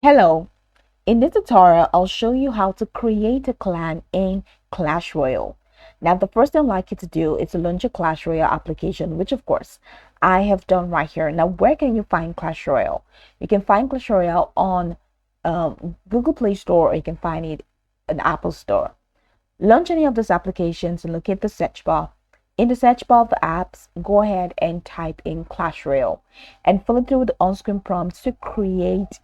Hello, in this tutorial, I'll show you how to create a clan in Clash Royale. Now, the first thing I'd like you to do is to launch your Clash Royale application, which of course I have done right here. Now, where can you find Clash Royale? You can find Clash Royale on Google Play Store, or you can find it in Apple Store. Launch any of those applications and locate the search bar. In the search bar of the apps, go ahead and type in Clash Royale and follow through with the on-screen prompts to create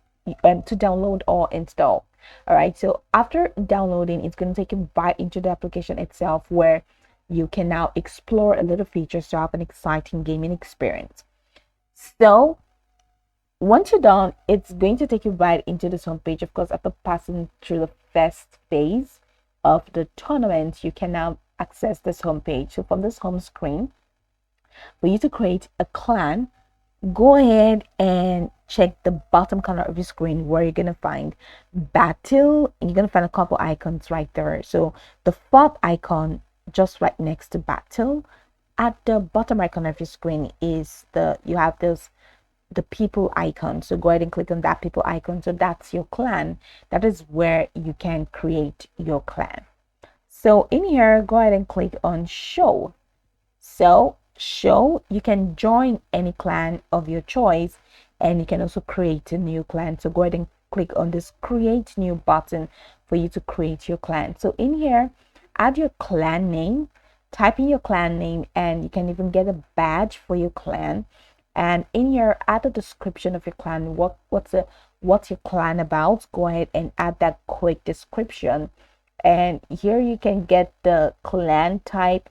to download or install. All right, so after downloading, it's going to take you right into the application itself, where you can now explore a little features to have an exciting gaming experience. So once you're done, it's going to take you right into this homepage. Of course, after passing through the first phase of the tournament, you can now access this homepage. So from this home screen, for you to create a clan, go ahead and check the bottom corner of your screen where you're going to find battle, and you're going to find a couple icons right there. So the fourth icon just right next to battle, at the bottom right corner of your screen is you have the people icon. So go ahead and click on that people icon. So that's your clan. That is where you can create your clan. So in here, go ahead and click on show. So show, you can join any clan of your choice, and you can also create a new clan. So go ahead and click on this create new button for you to create your clan. So in here, add your clan name, type in your clan name, and you can even get a badge for your clan. And in here, add a description of your clan. What's your clan about? Go ahead and add that quick description. And here you can get the clan type.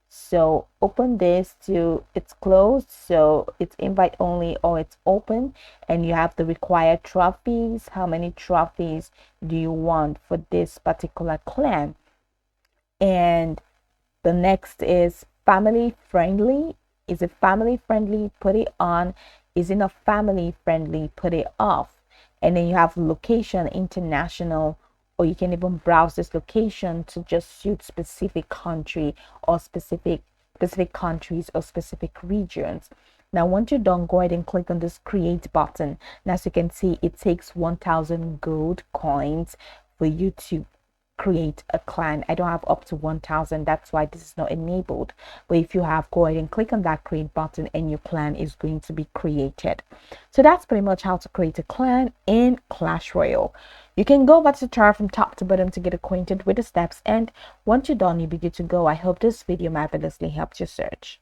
So open this to it's closed, so it's invite only or it's open, and you have the required trophies. How many trophies do you want for this particular clan? And the next is family friendly. Is it family friendly? Put it on. Is it not family friendly? Put it off. And then you have location international, or you can even browse this location to just suit specific country or specific countries or specific regions. Now once you're done, go ahead and click on this create button. And as you can see, it takes 1000 gold coins for you to create a clan. I don't have up to 1000, that's why this is not enabled. But if you have, go ahead and click on that create button and your clan is going to be created. So that's pretty much how to create a clan in Clash Royale. You can go over to the tutorial from top to bottom to get acquainted with the steps, and once you're done, you'll be good to go. I hope this video marvelously helped your search.